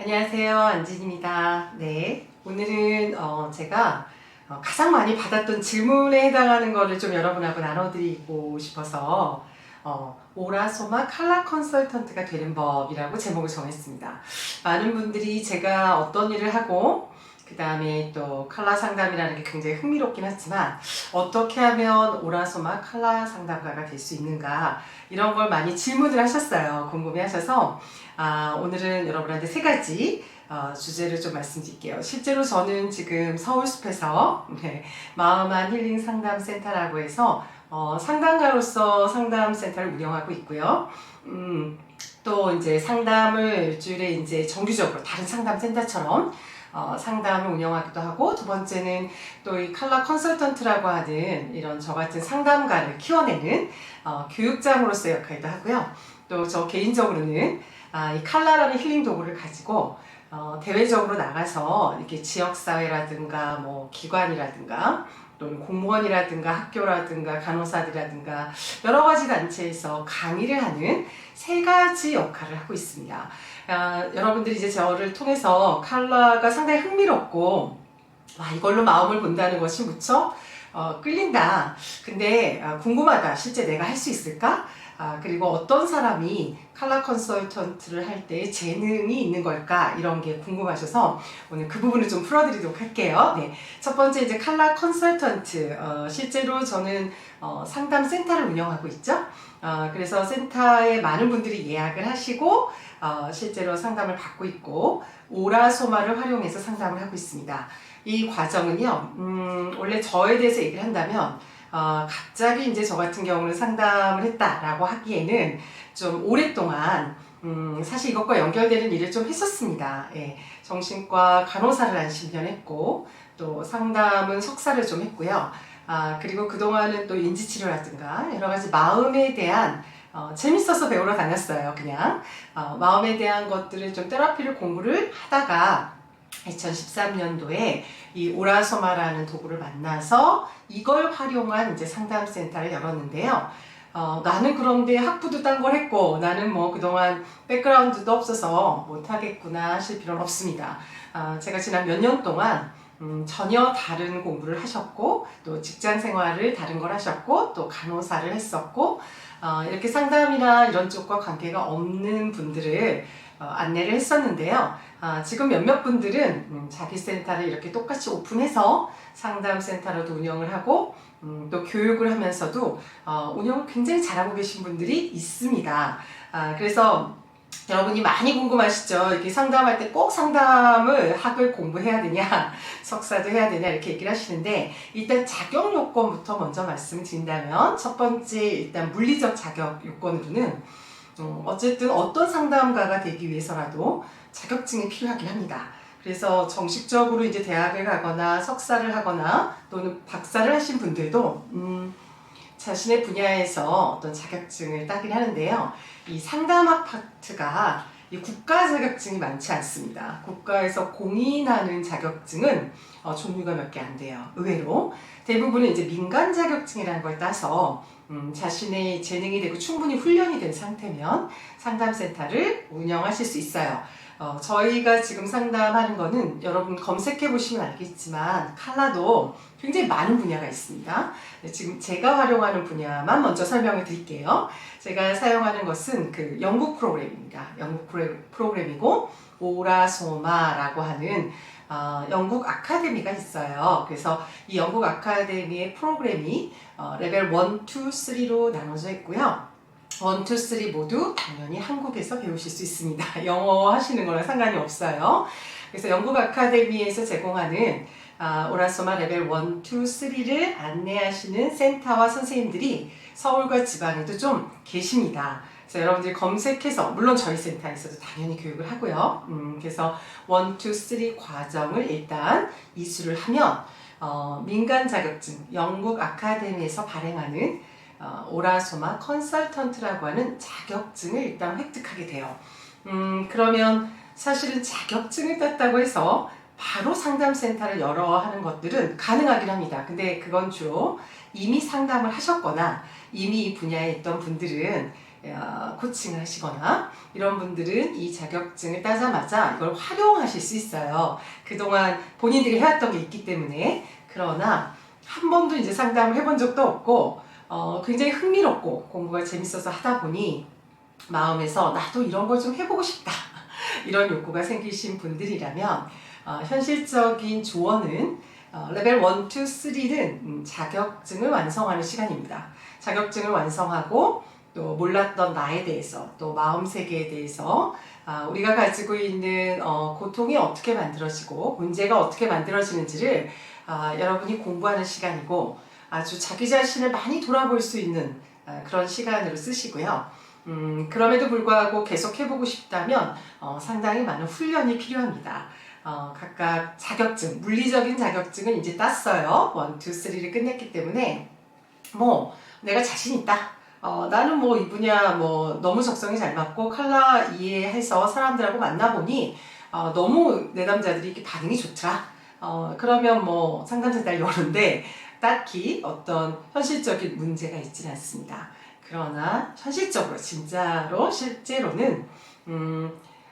안녕하세요. 안진입니다. 네. 오늘은 제가 가장 많이 받았던 질문에 해당하는 거를 좀 여러분하고 나눠드리고 싶어서 오라소마 칼라 컨설턴트가 되는 법이라고 제목을 정했습니다. 많은 분들이 제가 어떤 일을 하고 그 다음에 또 칼라 상담이라는 게 굉장히 흥미롭긴 하지만 어떻게 하면 오라소마 칼라 상담가가 될 수 있는가 이런 걸 많이 질문을 하셨어요. 궁금해 하셔서 오늘은 여러분한테 세 가지 주제를 좀 말씀드릴게요. 실제로 저는 지금 서울숲에서 마음한 힐링 상담센터라고 해서 상담가로서 상담센터를 운영하고 있고요. 또 이제 상담을 일주일에 이제 정기적으로 다른 상담센터처럼 상담을 운영하기도 하고, 두 번째는 또 이 칼라 컨설턴트라고 하는 이런 저 같은 상담가를 키워내는 교육장으로서의 역할도 하고요. 또 저 개인적으로는 이 칼라라는 힐링 도구를 가지고 대외적으로 나가서 이렇게 지역사회라든가 뭐 기관이라든가 또는 공무원이라든가 학교라든가 간호사들이라든가 여러 가지 단체에서 강의를 하는 세 가지 역할을 하고 있습니다. 여러분들이 이제 저를 통해서 칼라가 상당히 흥미롭고 이걸로 마음을 본다는 것이 무척 끌린다. 근데 궁금하다. 실제 내가 할 수 있을까? 그리고 어떤 사람이 칼라 컨설턴트를 할 때 재능이 있는 걸까? 이런 게 궁금하셔서 오늘 그 부분을 좀 풀어드리도록 할게요. 네. 첫 번째 이제 칼라 컨설턴트. 실제로 저는 상담센터를 운영하고 있죠. 그래서 센터에 많은 분들이 예약을 하시고 실제로 상담을 받고 있고 오라소마를 활용해서 상담을 하고 있습니다. 이 과정은요, 원래 저에 대해서 얘기를 한다면 갑자기 이제 저 같은 경우는 상담을 했다라고 하기에는 좀 오랫동안 사실 이것과 연결되는 일을 좀 했었습니다. 예, 정신과 간호사를 한 10년 했고 또 상담은 석사를 좀 했고요. 그리고 그동안은 또 인지치료라든가 여러 가지 마음에 대한 재밌어서 배우러 다녔어요. 그냥 마음에 대한 것들을 좀 테라피를 공부를 하다가 2013년도에 이 오라소마라는 도구를 만나서 이걸 활용한 이제 상담센터를 열었는데요. 나는 그런데 학부도 딴 걸 했고 나는 뭐 그동안 백그라운드도 없어서 못하겠구나 하실 필요는 없습니다. 제가 지난 몇 년 동안 전혀 다른 공부를 하셨고 또 직장 생활을 다른 걸 하셨고 또 간호사를 했었고 이렇게 상담이나 이런 쪽과 관계가 없는 분들을 안내를 했었는데요. 지금 몇몇 분들은 자기 센터를 이렇게 똑같이 오픈해서 상담센터로도 운영을 하고 또 교육을 하면서도 운영을 굉장히 잘하고 계신 분들이 있습니다. 그래서 여러분이 많이 궁금하시죠? 이렇게 상담할 때 꼭 상담을 학을 공부해야 되냐, 석사도 해야 되냐 이렇게 얘기를 하시는데 일단 자격 요건부터 먼저 말씀드린다면 첫 번째 일단 물리적 자격 요건으로는 어쨌든 어떤 상담가가 되기 위해서라도 자격증이 필요하긴 합니다. 그래서 정식적으로 이제 대학을 가거나 석사를 하거나 또는 박사를 하신 분들도 자신의 분야에서 어떤 자격증을 따긴 하는데요. 이 상담학 파트가 이 국가 자격증이 많지 않습니다. 국가에서 공인하는 자격증은 종류가 몇 개 안 돼요. 의외로 대부분은 이제 민간 자격증이라는 걸 따서 자신의 재능이 되고 충분히 훈련이 된 상태면 상담센터를 운영하실 수 있어요. 저희가 지금 상담하는 거는 여러분 검색해 보시면 알겠지만 칼라도 굉장히 많은 분야가 있습니다. 지금 제가 활용하는 분야만 먼저 설명을 드릴게요. 제가 사용하는 것은 그 영국 프로그램입니다. 영국 프로그램이고 오라소마라고 하는 영국 아카데미가 있어요. 그래서 이 영국 아카데미의 프로그램이 레벨 1, 2, 3로 나눠져 있고요. 1, 2, 3 모두 당연히 한국에서 배우실 수 있습니다. 영어 하시는 거랑 상관이 없어요. 그래서 영국 아카데미에서 제공하는 오라소마 레벨 1, 2, 3를 안내하시는 센터와 선생님들이 서울과 지방에도 좀 계십니다. 그래서 여러분들이 검색해서 물론 저희 센터에서도 당연히 교육을 하고요. 그래서 1, 2, 3 과정을 일단 이수를 하면 민간 자격증 영국 아카데미에서 발행하는 오라소마 컨설턴트라고 하는 자격증을 일단 획득하게 돼요. 그러면 사실은 자격증을 땄다고 해서 바로 상담센터를 열어 하는 것들은 가능하긴 합니다. 근데 그건 주로 이미 상담을 하셨거나 이미 이 분야에 있던 분들은 코칭을 하시거나 이런 분들은 이 자격증을 따자마자 이걸 활용하실 수 있어요. 그동안 본인들이 해왔던 게 있기 때문에. 그러나 한 번도 이제 상담을 해본 적도 없고 굉장히 흥미롭고 공부가 재밌어서 하다 보니 마음에서 나도 이런 걸 좀 해보고 싶다 이런 욕구가 생기신 분들이라면 현실적인 조언은 레벨 1, 2, 3는 자격증을 완성하는 시간입니다. 자격증을 완성하고 또 몰랐던 나에 대해서 또 마음 세계에 대해서 우리가 가지고 있는 고통이 어떻게 만들어지고 문제가 어떻게 만들어지는지를 여러분이 공부하는 시간이고 아주 자기 자신을 많이 돌아볼 수 있는 그런 시간으로 쓰시고요. 그럼에도 불구하고 계속 해보고 싶다면 상당히 많은 훈련이 필요합니다. 각각 자격증, 물리적인 자격증은 이제 땄어요. 1, 2, 3를 끝냈기 때문에 뭐 내가 자신 있다. 나는 뭐 이 분야 뭐 너무 적성이 잘 맞고 칼라 이해해서 사람들하고 만나보니 너무 내담자들이 이렇게 반응이 좋더라. 그러면 뭐 상담센터를 여는데 딱히 어떤 현실적인 문제가 있지는 않습니다. 그러나 현실적으로 진짜로 실제로는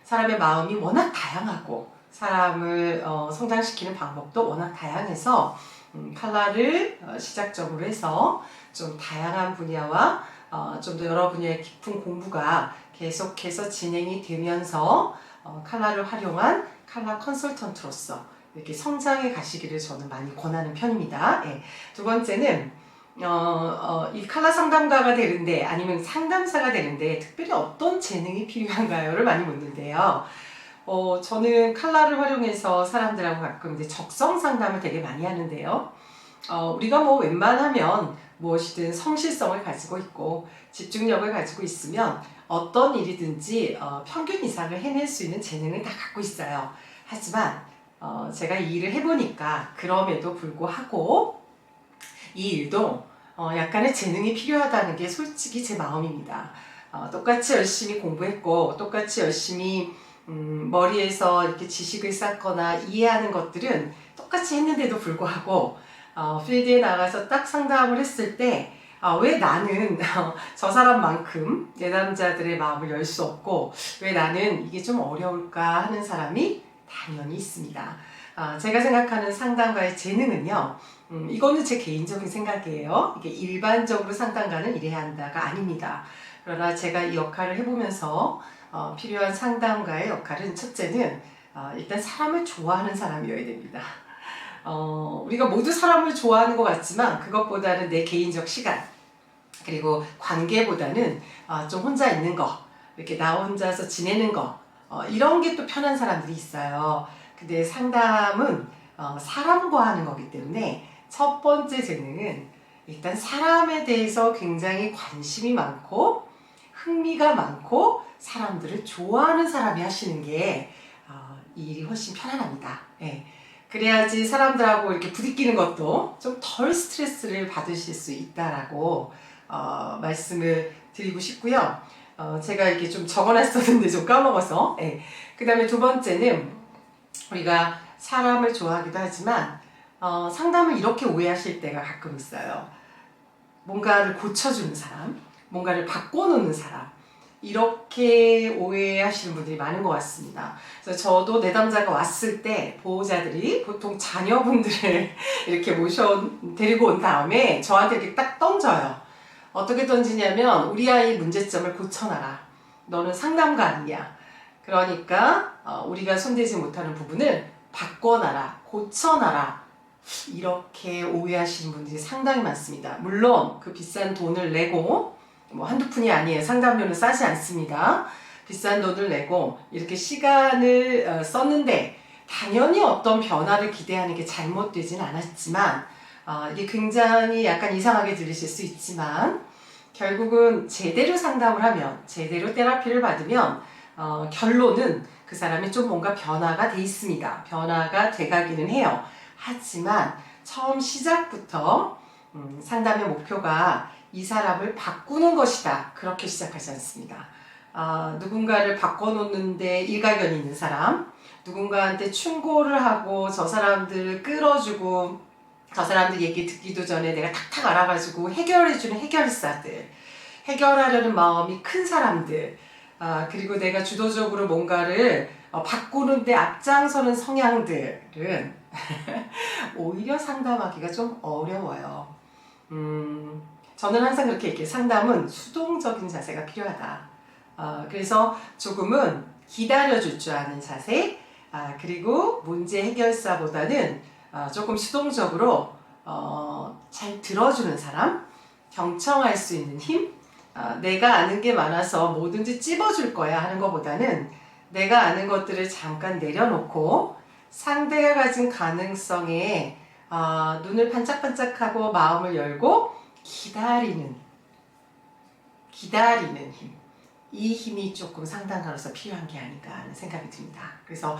사람의 마음이 워낙 다양하고 사람을 성장시키는 방법도 워낙 다양해서 칼라를 시작점으로 해서 좀 다양한 분야와 좀 더 여러 분야의 깊은 공부가 계속해서 진행이 되면서 칼라를 활용한 칼라 컨설턴트로서 이렇게 성장해 가시기를 저는 많이 권하는 편입니다. 예. 두 번째는 이 칼라 상담가가 되는데 아니면 상담사가 되는데 특별히 어떤 재능이 필요한가요를 많이 묻는데요. 저는 칼라를 활용해서 사람들하고 가끔 이제 적성 상담을 되게 많이 하는데요. 우리가 뭐 웬만하면 무엇이든 성실성을 가지고 있고 집중력을 가지고 있으면 어떤 일이든지 평균 이상을 해낼 수 있는 재능을 다 갖고 있어요. 하지만 제가 이 일을 해보니까 그럼에도 불구하고 이 일도 약간의 재능이 필요하다는 게 솔직히 제 마음입니다. 똑같이 열심히 공부했고 똑같이 열심히 머리에서 이렇게 지식을 쌓거나 이해하는 것들은 똑같이 했는데도 불구하고 필드에 나가서 딱 상담을 했을 때 왜 나는 저 사람만큼 내담자들의 마음을 열 수 없고 왜 나는 이게 좀 어려울까 하는 사람이 당연히 있습니다. 제가 생각하는 상담가의 재능은요, 이거는 제 개인적인 생각이에요. 이게 일반적으로 상담가는 이래야 한다가 아닙니다. 그러나 제가 이 역할을 해보면서 필요한 상담가의 역할은 첫째는 일단 사람을 좋아하는 사람이어야 됩니다. 우리가 모두 사람을 좋아하는 것 같지만 그것보다는 내 개인적 시간 그리고 관계보다는 좀 혼자 있는 거 이렇게 나 혼자서 지내는 거 이런 게 또 편한 사람들이 있어요. 근데 상담은 사람과 하는 거기 때문에 첫 번째 재능은 일단 사람에 대해서 굉장히 관심이 많고 흥미가 많고 사람들을 좋아하는 사람이 하시는 게 이 일이 훨씬 편안합니다. 예. 그래야지 사람들하고 이렇게 부딪히는 것도 좀 덜 스트레스를 받으실 수 있다라고 말씀을 드리고 싶고요. 제가 이렇게 좀 적어놨었는데 좀 까먹어서. 예. 그 다음에 두 번째는 우리가 사람을 좋아하기도 하지만 상담을 이렇게 오해하실 때가 가끔 있어요. 뭔가를 고쳐주는 사람, 뭔가를 바꿔놓는 사람 이렇게 오해하시는 분들이 많은 것 같습니다. 그래서 저도 내담자가 왔을 때 보호자들이 보통 자녀분들을 이렇게 데리고 온 다음에 저한테 이렇게 딱 던져요. 어떻게 던지냐면 우리 아이 문제점을 고쳐놔라. 너는 상담가 아니야. 그러니까 우리가 손대지 못하는 부분을 바꿔놔라. 고쳐놔라. 이렇게 오해하시는 분들이 상당히 많습니다. 물론 그 비싼 돈을 내고 뭐 한두 푼이 아니에요. 상담료는 싸지 않습니다. 비싼 돈을 내고 이렇게 시간을 썼는데 당연히 어떤 변화를 기대하는 게 잘못되진 않았지만 이게 굉장히 약간 이상하게 들리실 수 있지만 결국은 제대로 상담을 하면 제대로 테라피를 받으면 결론은 그 사람이 좀 뭔가 변화가 돼 있습니다. 변화가 돼가기는 해요. 하지만 처음 시작부터 상담의 목표가 이 사람을 바꾸는 것이다. 그렇게 시작하지 않습니다. 누군가를 바꿔놓는데 일가견이 있는 사람, 누군가한테 충고를 하고 저 사람들을 끌어주고 저 사람들 얘기 듣기도 전에 내가 탁탁 알아가지고 해결해주는 해결사들. 해결하려는 마음이 큰 사람들, 그리고 내가 주도적으로 뭔가를 바꾸는데 앞장서는 성향들은 오히려 상담하기가 좀 어려워요. 저는 항상 그렇게 얘기해요. 상담은 수동적인 자세가 필요하다. 그래서 조금은 기다려줄 줄 아는 자세, 그리고 문제 해결사보다는 조금 수동적으로 잘 들어주는 사람, 경청할 수 있는 힘, 내가 아는 게 많아서 뭐든지 찝어줄 거야 하는 것보다는 내가 아는 것들을 잠깐 내려놓고 상대가 가진 가능성에 눈을 반짝반짝하고 마음을 열고 기다리는 힘. 이 힘이 조금 상담가로서 필요한 게 아닌가 하는 생각이 듭니다. 그래서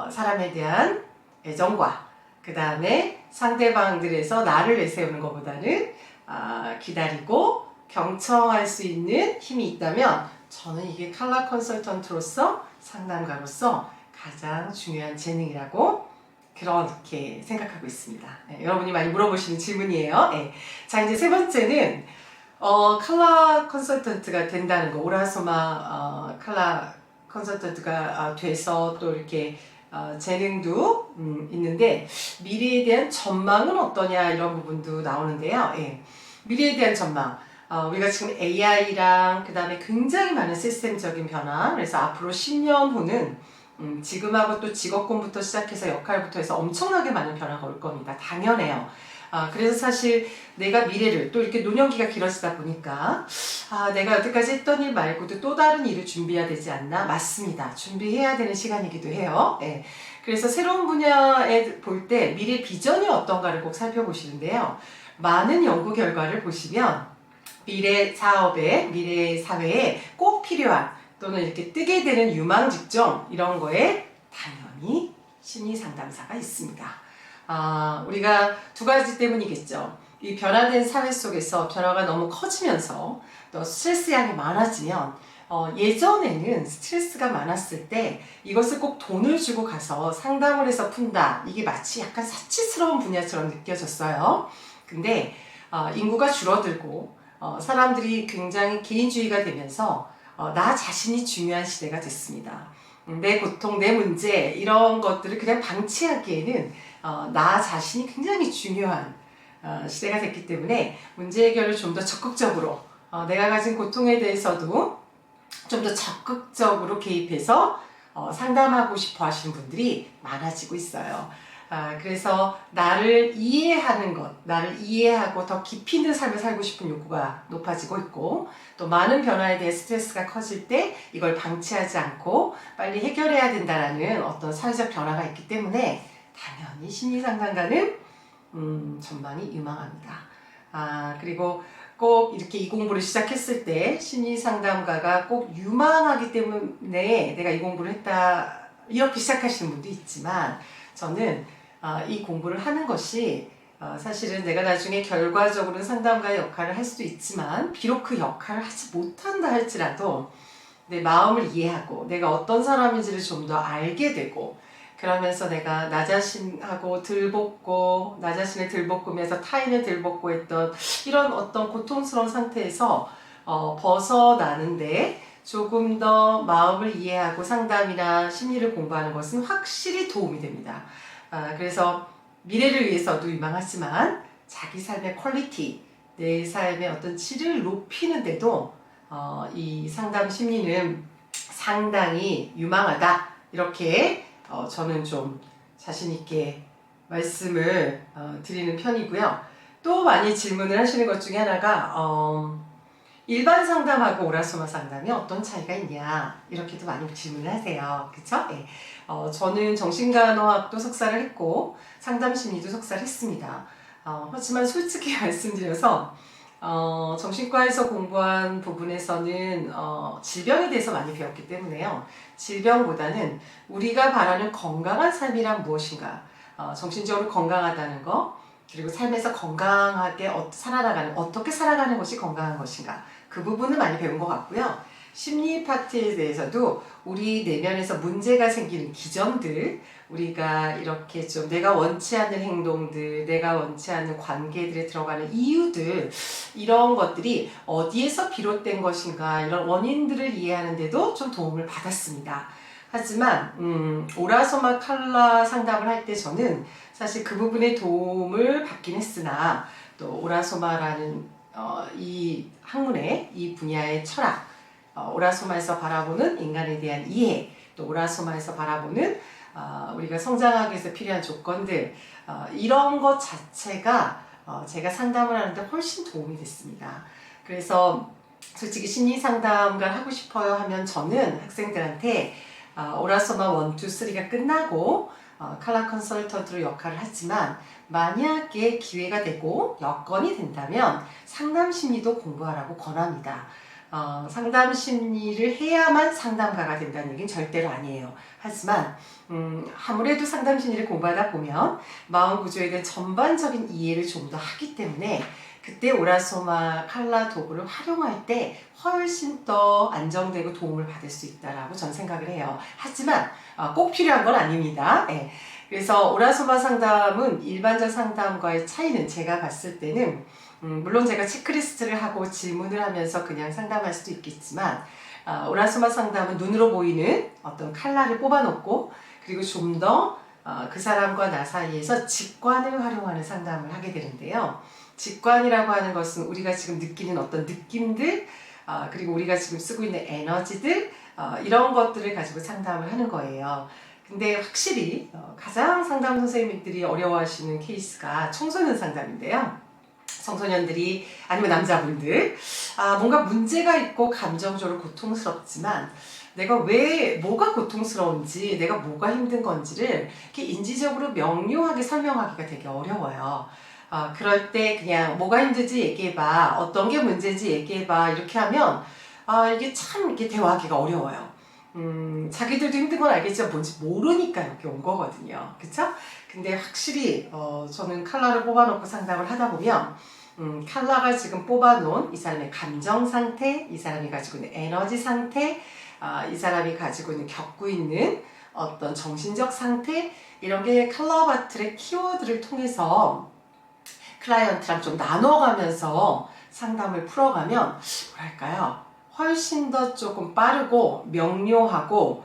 사람에 대한 애정과 그 다음에 상대방들에서 나를 내세우는 것보다는 기다리고 경청할 수 있는 힘이 있다면 저는 이게 컬러 컨설턴트로서 상담가로서 가장 중요한 재능이라고 그렇게 생각하고 있습니다. 여러분이 많이 물어보시는 질문이에요. 자, 이제 세 번째는 컬러 컨설턴트가 된다는 거, 오라소마 컬러 컨설턴트가 돼서 또 이렇게 재능도 있는데 미래에 대한 전망은 어떠냐 이런 부분도 나오는데요. 미래에 대한 전망. 우리가 지금 AI랑 그 다음에 굉장히 많은 시스템적인 변화, 그래서 앞으로 10년 후는 지금하고 또 직업군부터 시작해서 역할부터 해서 엄청나게 많은 변화가 올 겁니다. 당연해요. 그래서 사실 내가 미래를 또 이렇게 노년기가 길어지다 보니까 내가 여태까지 했던 일 말고도 또 다른 일을 준비해야 되지 않나? 맞습니다. 준비해야 되는 시간이기도 해요. 그래서 새로운 분야에 볼 때 미래 비전이 어떤가를 꼭 살펴보시는데요. 많은 연구 결과를 보시면 미래 사업에, 미래 사회에 꼭 필요한 또는 이렇게 뜨게 되는 유망 직종 이런 거에 당연히 심리 상담사가 있습니다. 우리가 두 가지 때문이겠죠. 이 변화된 사회 속에서 변화가 너무 커지면서 또 스트레스 양이 많아지면 예전에는 스트레스가 많았을 때 이것을 꼭 돈을 주고 가서 상담을 해서 푼다. 이게 마치 약간 사치스러운 분야처럼 느껴졌어요. 근데 인구가 줄어들고 사람들이 굉장히 개인주의가 되면서 나 자신이 중요한 시대가 됐습니다. 내 고통, 내 문제 이런 것들을 그냥 방치하기에는 나 자신이 굉장히 중요한 시대가 됐기 때문에 문제 해결을 좀 더 적극적으로 내가 가진 고통에 대해서도 좀 더 적극적으로 개입해서 상담하고 싶어 하시는 분들이 많아지고 있어요. 그래서 나를 이해하는 것, 나를 이해하고 더 깊이 있는 삶을 살고 싶은 욕구가 높아지고 있고 또 많은 변화에 대해 스트레스가 커질 때 이걸 방치하지 않고 빨리 해결해야 된다는 어떤 사회적 변화가 있기 때문에 당연히 심리상담가는 전망이 유망합니다. 그리고 꼭 이렇게 이 공부를 시작했을 때 심리상담가가 꼭 유망하기 때문에 내가 이 공부를 했다 이렇게 시작하시는 분도 있지만 저는 이 공부를 하는 것이 사실은 내가 나중에 결과적으로는 상담가의 역할을 할 수도 있지만 비록 그 역할을 하지 못한다 할지라도 내 마음을 이해하고 내가 어떤 사람인지를 좀 더 알게 되고 그러면서 내가 나 자신하고 들볶고 나 자신을 들볶으면서 타인을 들볶고 했던 이런 어떤 고통스러운 상태에서 벗어나는데 조금 더 마음을 이해하고 상담이나 심리를 공부하는 것은 확실히 도움이 됩니다. 그래서 미래를 위해서도 유망하지만 자기 삶의 퀄리티, 내 삶의 어떤 질을 높이는데도 이 상담 심리는 상당히 유망하다. 이렇게 저는 좀 자신 있게 말씀을 드리는 편이고요. 또 많이 질문을 하시는 것 중에 하나가 일반 상담하고 오라소마 상담이 어떤 차이가 있냐 이렇게도 많이 질문을 하세요. 그쵸? 저는 정신간호학도 석사를 했고 상담심리도 석사를 했습니다. 하지만 솔직히 말씀드려서 정신과에서 공부한 부분에서는 질병에 대해서 많이 배웠기 때문에요. 질병보다는 우리가 바라는 건강한 삶이란 무엇인가, 정신적으로 건강하다는 거, 그리고 삶에서 건강하게 살아나가는, 어떻게 살아가는 것이 건강한 것인가, 그 부분을 많이 배운 것 같고요. 심리 파트에 대해서도 우리 내면에서 문제가 생기는 기전들, 우리가 이렇게 좀 내가 원치 않는 행동들, 내가 원치 않는 관계들에 들어가는 이유들, 이런 것들이 어디에서 비롯된 것인가, 이런 원인들을 이해하는 데도 좀 도움을 받았습니다. 하지만 오라소마 칼라 상담을 할 때 저는 사실 그 부분에 도움을 받긴 했으나, 또 오라소마라는 이 학문의 이 분야의 철학, 오라소마에서 바라보는 인간에 대한 이해, 또 오라소마에서 바라보는 우리가 성장하기 위해서 필요한 조건들, 이런 것 자체가 제가 상담을 하는데 훨씬 도움이 됐습니다. 그래서 솔직히 심리 상담가를 하고 싶어요 하면 저는 학생들한테 오라소마 1, 2, 3가 끝나고 칼라 컨설턴트로 역할을 하지만, 만약에 기회가 되고 여건이 된다면 상담 심리도 공부하라고 권합니다. 상담 심리를 해야만 상담가가 된다는 얘기는 절대로 아니에요. 하지만 아무래도 상담 심리를 공부하다 보면 마음 구조에 대한 전반적인 이해를 좀 더 하기 때문에, 그때 오라소마 칼라 도구를 활용할 때 훨씬 더 안정되고 도움을 받을 수 있다라고 저는 생각을 해요. 하지만 꼭 필요한 건 아닙니다. 네. 그래서 오라소마 상담은 일반적 상담과의 차이는 제가 봤을 때는, 물론 제가 체크리스트를 하고 질문을 하면서 그냥 상담할 수도 있겠지만, 오라소마 상담은 눈으로 보이는 어떤 칼라를 뽑아놓고, 그리고 좀 더 그 사람과 나 사이에서 직관을 활용하는 상담을 하게 되는데요. 직관이라고 하는 것은 우리가 지금 느끼는 어떤 느낌들, 그리고 우리가 지금 쓰고 있는 에너지들, 이런 것들을 가지고 상담을 하는 거예요. 근데 확실히 가장 상담 선생님들이 어려워하시는 케이스가 청소년 상담인데요. 청소년들이, 아니면 남자분들, 뭔가 문제가 있고 감정적으로 고통스럽지만 내가 왜 뭐가 고통스러운지, 내가 뭐가 힘든 건지를 이렇게 인지적으로 명료하게 설명하기가 되게 어려워요. 그럴 때 그냥 뭐가 힘든지 얘기해봐, 어떤 게 문제인지 얘기해봐, 이렇게 하면 이게 참 이렇게 대화하기가 어려워요. 자기들도 힘든 건 알겠지만 뭔지 모르니까 이렇게 온 거거든요. 그쵸? 근데 확실히 저는 칼라를 뽑아놓고 상담을 하다 보면 칼라가 지금 뽑아놓은 이 사람의 감정 상태, 이 사람이 가지고 있는 에너지 상태, 이 사람이 가지고 있는, 겪고 있는 어떤 정신적 상태, 이런 게 칼라 바틀의 키워드를 통해서 클라이언트랑 좀 나눠가면서 상담을 풀어가면, 뭐랄까요, 훨씬 더 조금 빠르고 명료하고,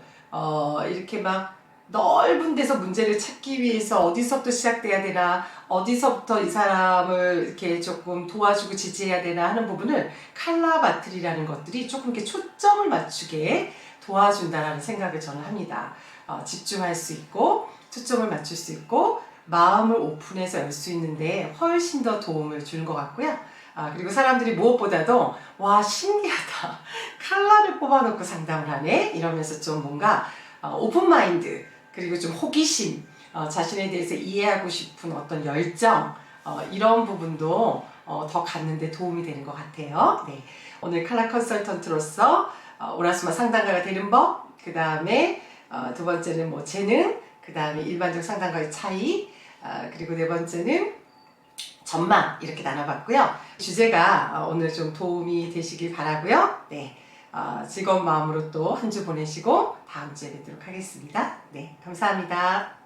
이렇게 막 넓은 데서 문제를 찾기 위해서 어디서부터 시작돼야 되나, 어디서부터 이 사람을 이렇게 조금 도와주고 지지해야 되나 하는 부분을 칼라 바틀이라는 것들이 조금 이렇게 초점을 맞추게 도와준다라는 생각을 저는 합니다. 집중할 수 있고, 초점을 맞출 수 있고, 마음을 오픈해서 열 수 있는데 훨씬 더 도움을 주는 것 같고요. 그리고 사람들이 무엇보다도 와, 신기하다, 칼라를 뽑아놓고 상담을 하네, 이러면서 좀 뭔가 오픈 마인드, 그리고 좀 호기심, 자신에 대해서 이해하고 싶은 어떤 열정, 이런 부분도 더 갖는 데 도움이 되는 것 같아요. 네. 오늘 칼라 컨설턴트로서 오라소마 상담가가 되는 법, 그 다음에 두 번째는 뭐 재능, 그 다음에 일반적 상담가의 차이, 그리고 네 번째는 전망, 이렇게 나눠봤고요. 주제가 오늘 좀 도움이 되시길 바라고요. 네, 즐거운 마음으로 또 한 주 보내시고 다음 주에 뵙도록 하겠습니다. 네, 감사합니다.